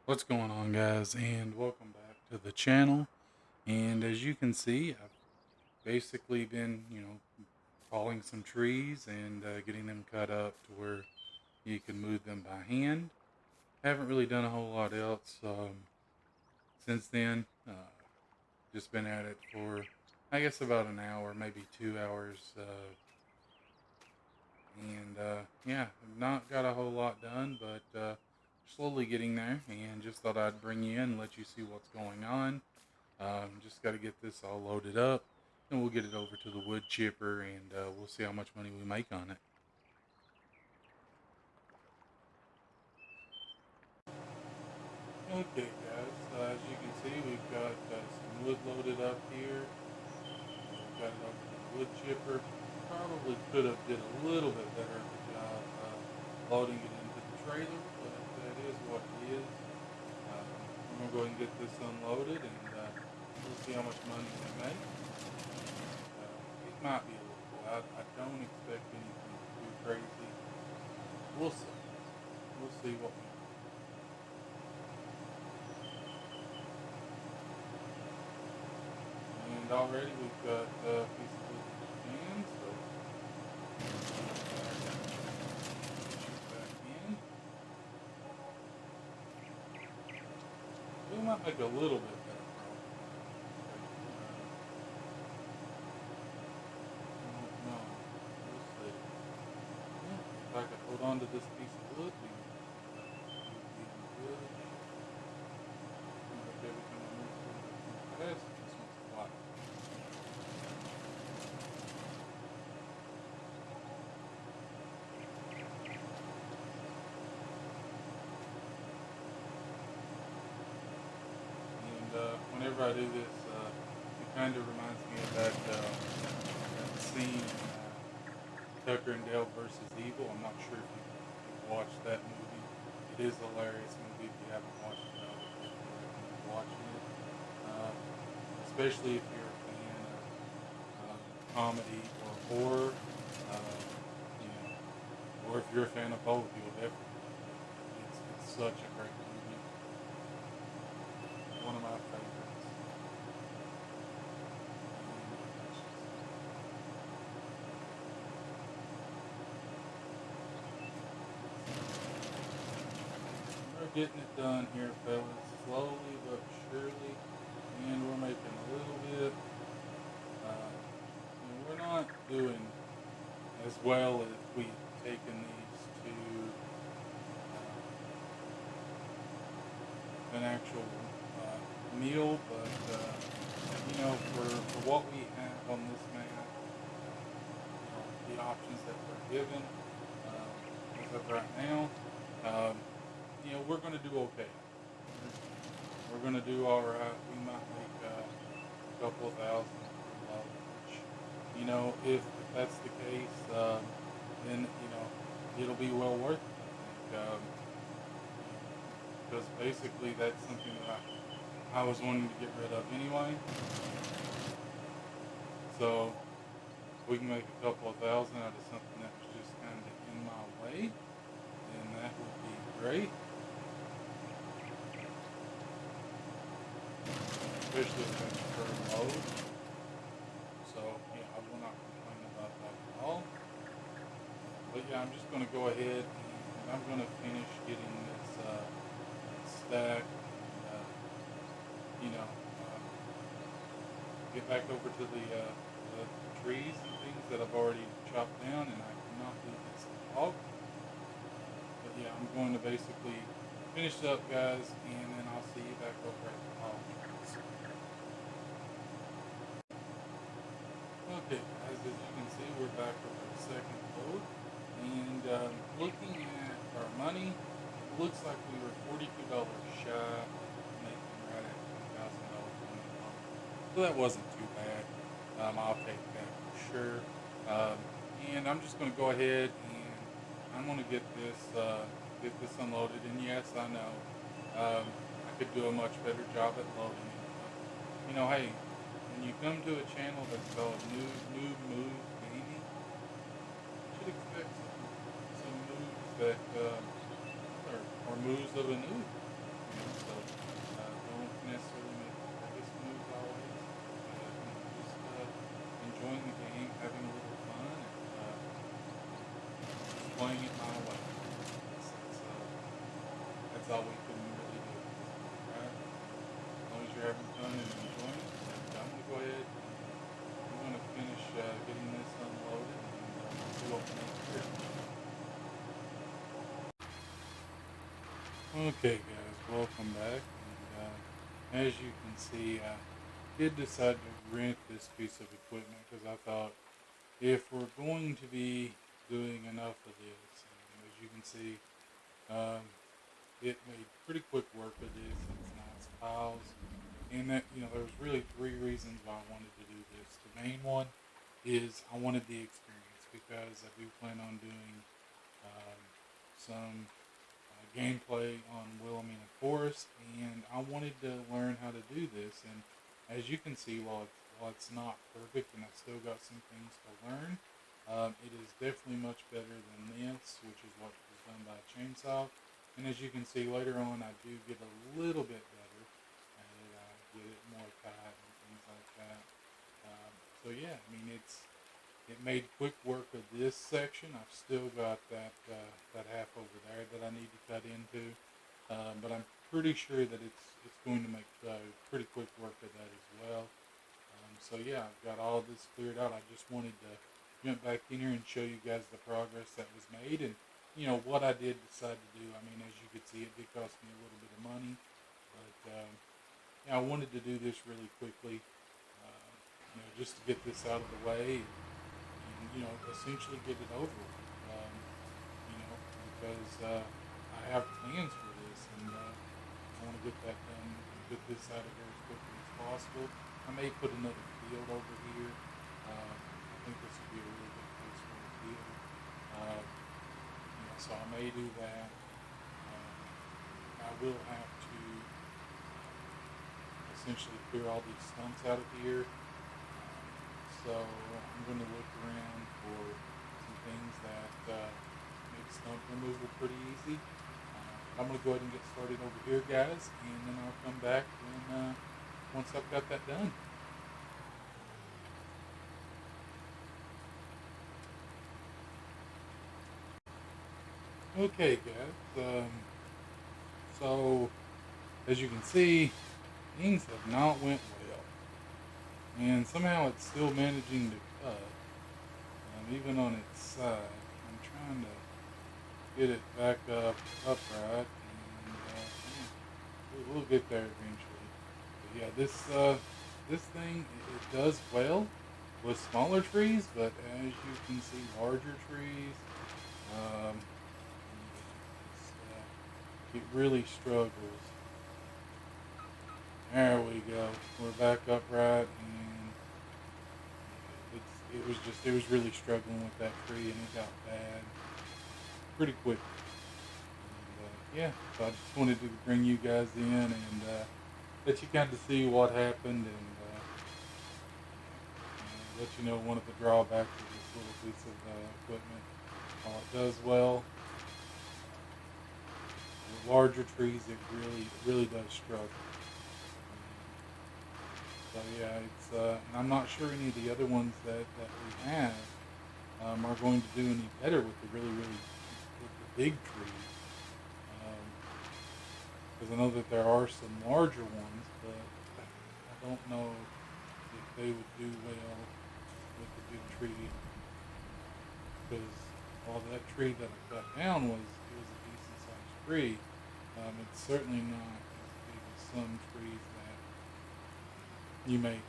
What's going on, guys, and welcome back to the channel. And as you can see, I've basically been, calling some trees and getting them cut up to where you can move them by hand. Haven't really done a whole lot else since then. Just been at it for, I guess, about an hour, maybe 2 hours. Yeah, I've not got a whole lot done, but slowly getting there. And just thought I'd bring you in and let you see what's going on. Just got to get this all loaded up, and we'll get it over to the wood chipper, and we'll see how much money we make on it. Okay, guys. As you can see, we've got some wood loaded up here. We've got it over to the wood chipper. Probably could have did a little bit better of a job loading it into the trailer, but that is what it is. I'm gonna go ahead and get this unloaded, and we'll see how much money we make. It might be a little bit. I don't expect anything too crazy. We'll see. We'll see what we do. And already we've got a piece of wood in, so back in. We might make a little bit better profit I don't know. We'll see. Yeah, if I could hold on to this piece of wood, we'd be in good shape. Seems like every time I move a little bit too fast, this one's flat. And whenever I do this, it kind of reminds me of that scene in Tucker and Dale versus Evil. I'm not sure if you've watched that movie. It is a hilarious movie. If you haven't watched it, I would definitely recommend watching it. Um, Especially if you're a fan of comedy or horror, uh, you know, or if you're a fan of both, you'll definitely love it. It's such a great movie. One of my favorites. And yeah, that's just we're getting it done here, fellas, slowly but surely, and we're making a little bit. We're not doing as well as we taken these to an actual meal, but for what we have on this map, the options that we're given as of right now, um, we're going to do okay. We're going to do all right. We might make a couple of thousand per load, which, if that's the case, then, it'll be well worth it, I think. Because basically that's something that I was wanting to get rid of anyway. So if we can make a couple of thousand out of something that was just kind of in my way, then that would be great. Especially if that's per load. So yeah, I will not complain about that at all. But yeah, I'm just going to go ahead and I'm going to finish getting this stack and get back over to the trees and things that I've already chopped down, and I cannot do this log. But yeah, I'm going to basically finish up, guys, and then I'll see you back over at the log trees. Okay, guys, as you can see, we're back with our second load, and looking at our money, it looks like we were $42 shy of making right at $2,000 on that load. So that wasn't too bad. I'll take that for sure. Um, and I'm just going to go ahead and I'm going to get this unloaded. And yes, I know I could do a much better job at loading it, but hey, when you come to a channel that's called New Move Gaming, you should expect some moves that are moves of a noob. That's all we can really do at this point, right? As long as you're having fun and enjoying it. But I'm gonna go ahead and we're gonna finish getting this unloaded, and we'll see what we need here. Okay, guys, welcome back. And as you can see, I did decide to rent this piece of equipment because I thought if we're going to be doing enough of this, and as you can see, um, it made pretty quick work of this. It's nice piles, and that there was really three reasons why I wanted to do this. The main one is I wanted the experience because I do plan on doing um, some gameplay on Wilhelmina Forest, and I wanted to learn how to do this. And as you can see, while it's not perfect, and I still got some things to learn, it is definitely much better than this, which is what was done by a chainsaw. And as you can see later on, I do get a little bit better at it. I get it more tight and things like that. Um, so yeah, I mean it made quick work of this section. I've still got that half over there that I need to cut into, but I'm pretty sure that it's going to make pretty quick work of that as well. So yeah, I've got all this cleared out. I just wanted to jump back in here and show you guys the progress that was made, and what I did decide to do. I mean, as you could see, it did cost me a little bit of money, but yeah, I wanted to do this really quickly, just to get this out of the way, and essentially get it over with. Because I have plans for this, and I want to get that done and get this out of here as quickly as possible. I may put another field over here. I think this would be a really good place for a field. So I may do that. I will have to essentially clear all these stumps out of here. So I'm going to look around for some things that make stump removal pretty easy. I'm going to go ahead and get started over here, guys, and then I'll come back when once I've got that done. Okay, guys. So as you can see, things have not went well, and somehow it's still managing to cut, even on its side. I'm trying to get it back up upright, and we'll get there eventually. But yeah, this thing it does well with smaller trees, but as you can see, larger trees, um, it really struggles. There we go. We're back upright, and it was really struggling with that tree, and it got bad pretty quick. And, yeah, so I just wanted to bring you guys in and let you kind of see what happened, and let you know one of the drawbacks of this little piece of equipment. While it does well, with larger trees, it really does struggle. So yeah, it's and I'm not sure any of the other ones that we have are going to do any better with the big trees. Because I know that there are some larger ones, but I don't know if they would do well with the big tree. Because while that tree that I cut down was a decent sized tree, it's certainly not as big as some trees that you may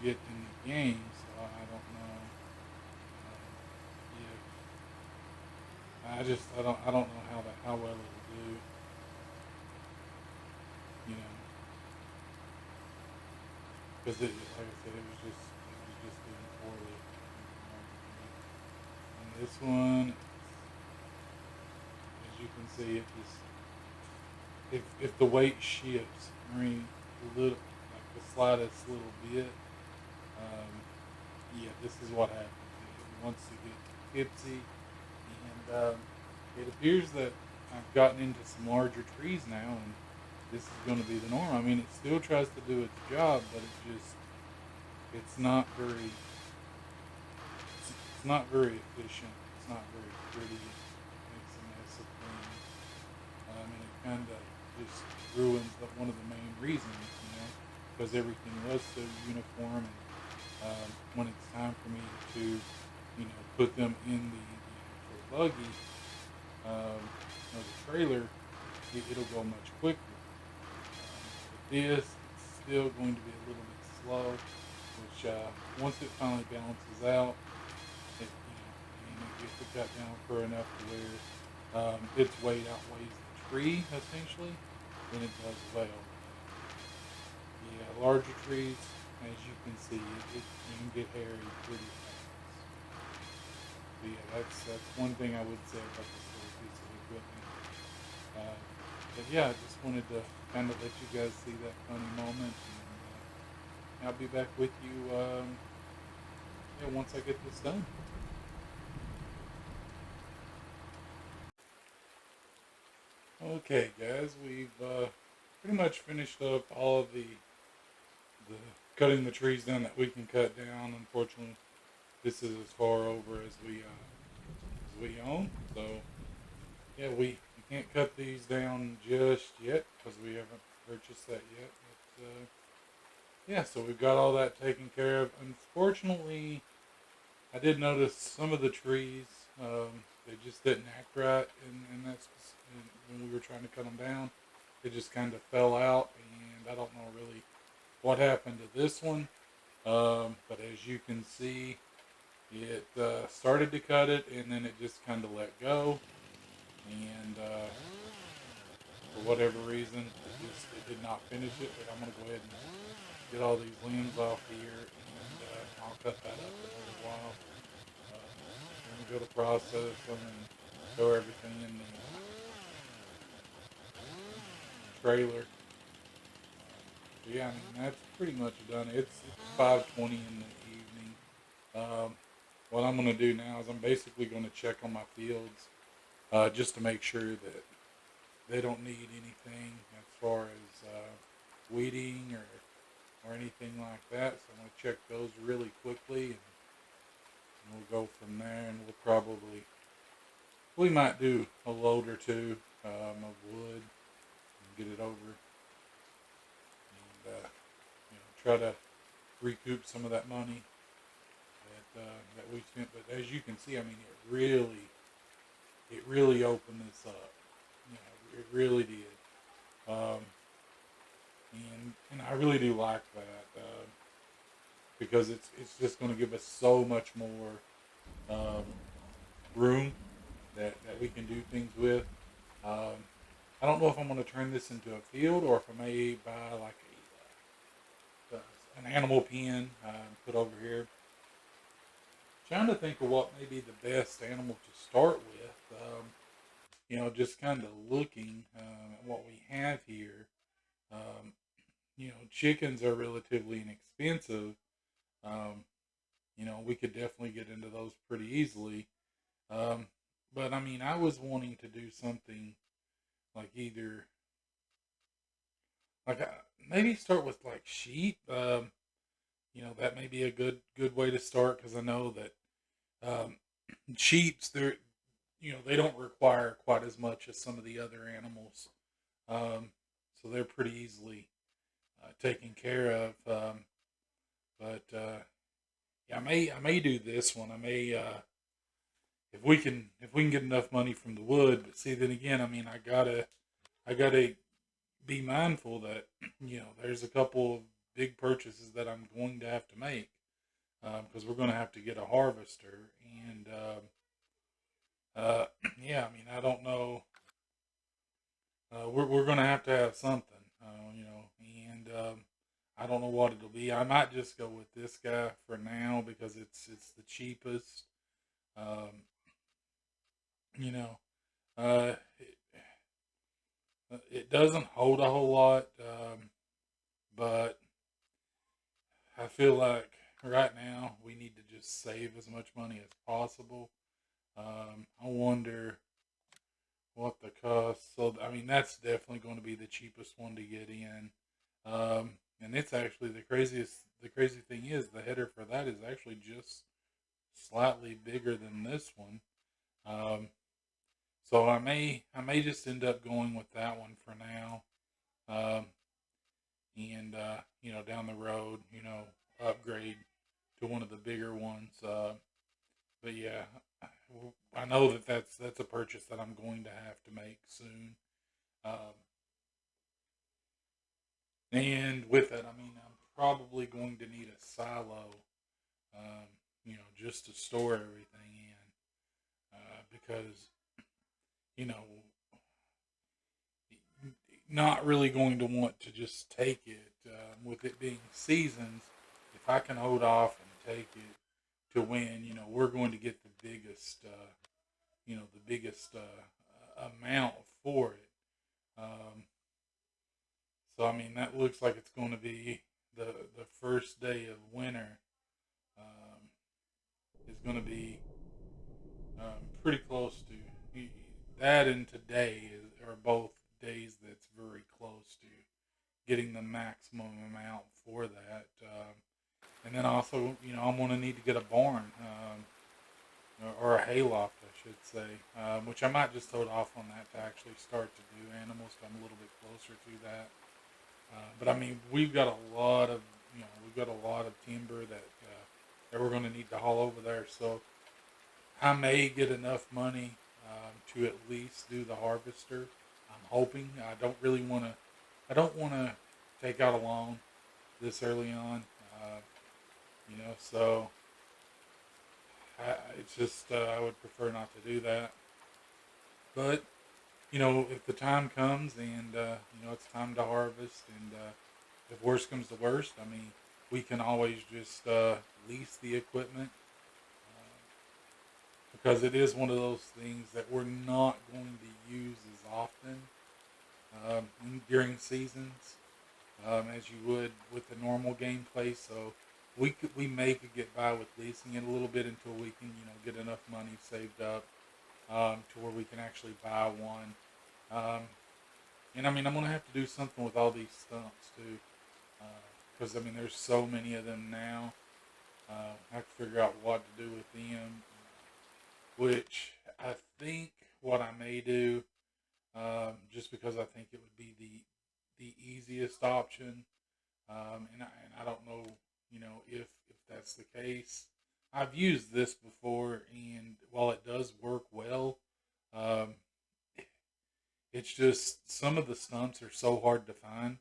get in the game. So I don't know if I don't know how well it'll do. You know, because like I said, it was just doing poorly. And this one, as you can see, it just if the weight shifts, I mean, a little like the slightest little bit, um, yeah, this is what happens. It wants to get tipsy, and it appears that I've gotten into some larger trees now, and this is going to be the norm. I mean, it still tries to do its job, but it's not very it's not very efficient. It's not very pretty. It makes a mess of things. And it kind of just ruins one of the main reasons, because everything was so uniform. And when it's time for me to, put them in the actual buggy, or the trailer, it'll go much quicker. With this, it's still going to be a little bit slow, which once it finally balances out, and it gets it cut down for enough to where its weight outweighs the tree, essentially, then it does well. Yeah, larger trees, as you can see, it can get hairy pretty fast. So yeah, that's one thing I would say about this little piece of equipment. Uh, but yeah, I just wanted to kind of let you guys see that funny moment, and I'll be back with you, yeah, once I get this done. Okay, guys, we've pretty much finished up all of the cutting the trees down that we can cut down. Unfortunately, this is as far over as we own. So yeah, we can't cut these down just yet because we haven't purchased that yet. But yeah, so we've got all that taken care of. Unfortunately, I did notice some of the trees, they just didn't act right, and when we were trying to cut them down, they just kind of fell out, and I don't know really what happened to this one. But as you can see, it started to cut it, and then it just kind of let go, and for whatever reason, it did not finish it. But I'm gonna go ahead and get all these limbs off here, and I'll cut that up in a little while. Then we go to process them and throw everything in the trailer. So yeah, I mean that's pretty much done. It's 5:20 in the evening. What I'm gonna do now is I'm basically gonna check on my fields, just to make sure that they don't need anything as far as weeding or anything like that. So I'm gonna check those really quickly, and we'll go from there. And we might do a load or two of wood and get it over, and try to recoup some of that money that we spent. But as you can see, I mean, it really opened this up. It really did, um, and I really do like that, because it's just going to give us so much more um, room that we can do things with. Um, I don't know if I'm going to turn this into a field or if I may buy like an animal pen put over here. Trying to think of what may be the best animal to start with. Just kind of looking at what we have here. Um, chickens are relatively inexpensive. Um, we could definitely get into those pretty easily. Um, but I mean, I was wanting to do something like either like maybe start with like sheep. That may be a good way to start because I know that sheep's they don't require quite as much as some of the other animals, um, so they're pretty easily taken care of. But yeah, I may do this one. I may if we can get enough money from the wood. But see, then again, I mean, I gotta be mindful that there's a couple of big purchases that I'm going to have to make because we're going to have to get a harvester and yeah, I mean, I don't know. We're going to have something, and I don't know what it'll be. I might just go with this guy for now because it's the cheapest. Um, you know, it doesn't hold a whole lot, but I feel like right now we need to just save as much money as possible. I wonder what the cost. So I mean, that's definitely going to be the cheapest one to get in. And it's actually the craziest. The crazy thing is the header for that is actually just slightly bigger than this one. Um, so I may just end up going with that one for now. down the road, upgrade to one of the bigger ones. But yeah, I know that that's a purchase that I'm going to have to make soon. Um, and with it, I mean, I'm probably going to need a silo, um, just to store everything in, because you know, not really going to want to just take it with it being seasons. If I can hold off and take it to when we're going to get the biggest amount for it. Um, so I mean that looks like it's going to be the first day of winter um, is going to be pretty close to that, and today are both days that's very close to getting the maximum amount for that. And then also, I'm going to need to get a barn or a hayloft, I should say, which I might just hold off on that to actually start to do animals. I'm a little bit closer to that. But I mean, we've got a lot of timber that we're going to need to haul over there. So I may get enough money to at least do the harvester. I'm hoping. I don't want to take out a loan this early on. So it's just I would prefer not to do that. But if the time comes and it's time to harvest, and if worst comes to worst, I mean, we can always just lease the equipment because it is one of those things that we're not going to use as often during seasons as you would with the normal gameplay. So we could get by with leasing it a little bit until we can get enough money saved up to where we can actually buy one. And I mean, I'm gonna have to do something with all these stumps too, because I mean, there's so many of them now. I have to figure out what to do with them, which I think what I may do, just because I think it would be the easiest option, and I don't know, if that's the case. I've used this before, and while it does work well, um, it's just some of the stumps are so hard to find.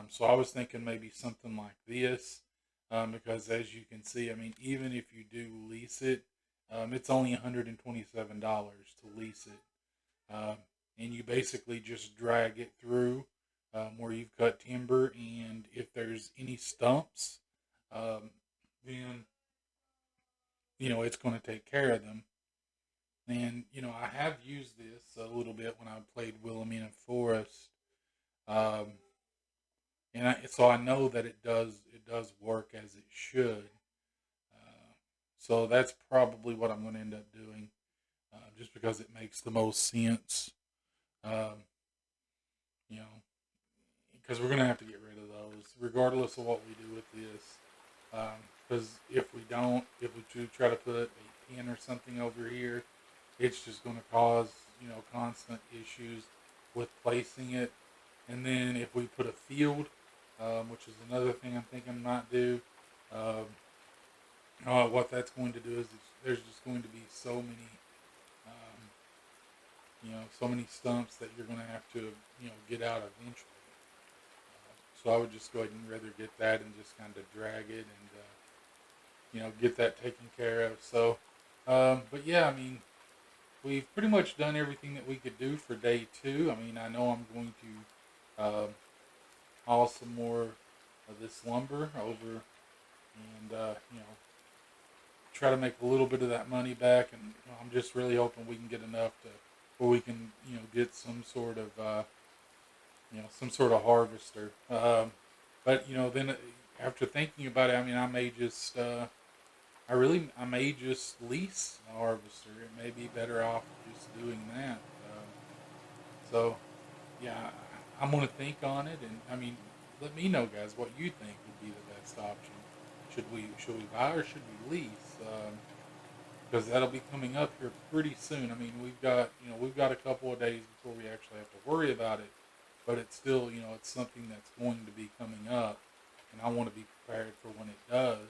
So I was thinking maybe something like this, because as you can see, I mean, even if you do lease it, it's only $127 to lease it, and you basically just drag it through where you've cut timber, and if there's any stumps, um, then it's going to take care of them. And I have used this a little bit when I played Wilhelmina Forest. Um, so I know that it does work as it should. Uh, so that's probably what I'm going to end up doing, just because it makes the most sense. Um, you know, because we're going to have to get rid of those, regardless of what we do with this. Because if we do try to put a pin or something over here, it's just going to cause constant issues with placing it. And then if we put a field, which is another thing I'm thinking might do, um, what that's going to do is there's just going to be um, so many stumps that you're going to have to get out eventually. So I would just go ahead and rather get that and just kind of drag it and get that taken care of. So, but yeah, I mean, we've pretty much done everything that we could do for day two. I mean, I know I'm going to haul some more of this lumber over and try to make a little bit of that money back. And I'm just really hoping we can get enough to where we can get some sort of harvester. But then after thinking about it, I mean, I may just lease a harvester. It may be better off just doing that. So yeah, I'm gonna think on it, and I mean, let me know, guys, what you think would be the best option. Should we buy or should we lease? Because that'll be coming up here pretty soon. I mean, we've got a couple of days before we actually have to worry about it, but it's still it's something that's going to be coming up, and I want to be prepared for when it does.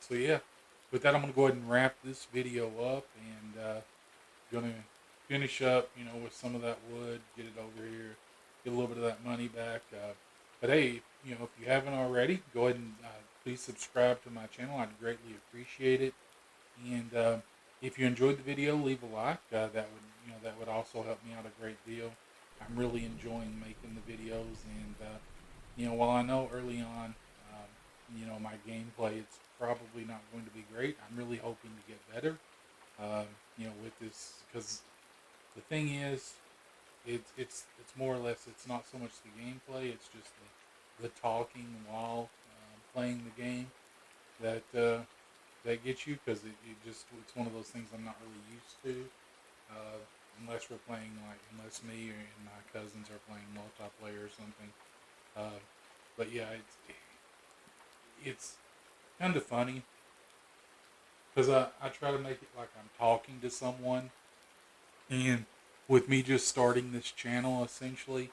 So yeah, with that, I'm gonna go ahead and wrap this video up, and gonna finish up, with some of that wood, get it over here, get a little bit of that money back. But hey, if you haven't already, go ahead and please subscribe to my channel. I'd greatly appreciate it. And if you enjoyed the video, leave a like. That would also help me out a great deal. I'm really enjoying making the videos, and while I know early on, my gameplay, it's probably not going to be great. I'm really hoping to get better. With this, because the thing is, it's more or less, it's not so much the gameplay, it's just the talking while playing the game that gets you, because it's one of those things I'm not really used to, uh, unless we're playing, like, unless me and my cousins are playing multiplayer or something. Uh, but yeah, it's kind of funny because I try to make it like I'm talking to someone. And with me just starting this channel, essentially,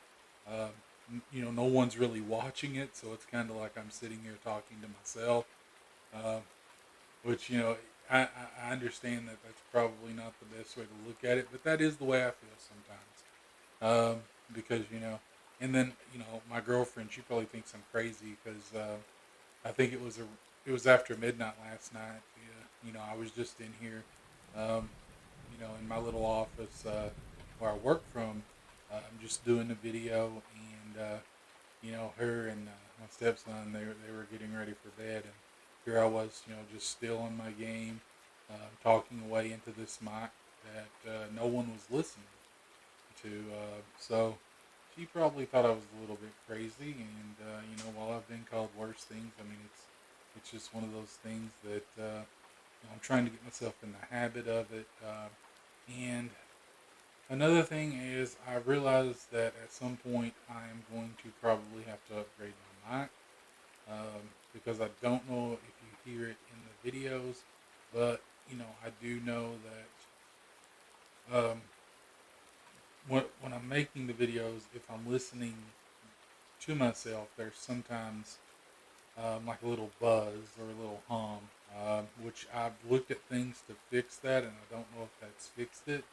no one's really watching it, so it's kind of like I'm sitting here talking to myself. Uh, which I understand that that's probably not the best way to look at it, but that is the way I feel sometimes. Because and then my girlfriend, she probably thinks I'm crazy because I think it was after midnight last night. Yeah, I was just in here. Um, in my little office where I work from. I'm just doing the video, and her and my stepson, they were getting ready for bed, and here I was, just still on my game, talking away into this mic that no one was listening to. So she probably thought I was a little bit crazy, and while I've been called worse things, I mean it's just one of those things that I'm trying to get myself in the habit of it. And another thing is, I realized that at some point I am going to probably have to upgrade my mic, because I don't know if you hear it in the videos, but I do know that when I'm making the videos, if I'm listening to myself, there's sometimes like a little buzz or a little hum, which I've looked at things to fix that, and I don't know if that's fixed it.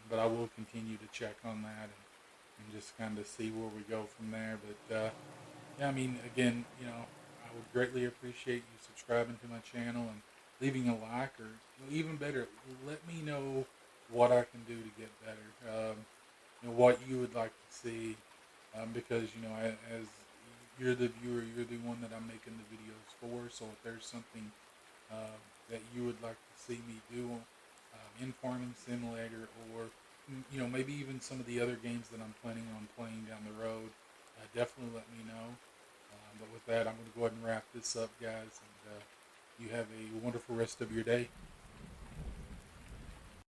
But I will continue to check on that, and just kind of see where we go from there. But yeah, I mean, again, I would greatly appreciate you subscribing to my channel and leaving a like, or even better, let me know what I can do to get better. What you would like to see, because as you're the viewer, you're the one that I'm making the videos for. So if there's something that you would like to see me do in Farming Simulator, or maybe even some of the other games that I'm planning on playing down the road, definitely let me know. But with that, I'm going to go ahead and wrap this up, guys, and you have a wonderful rest of your day.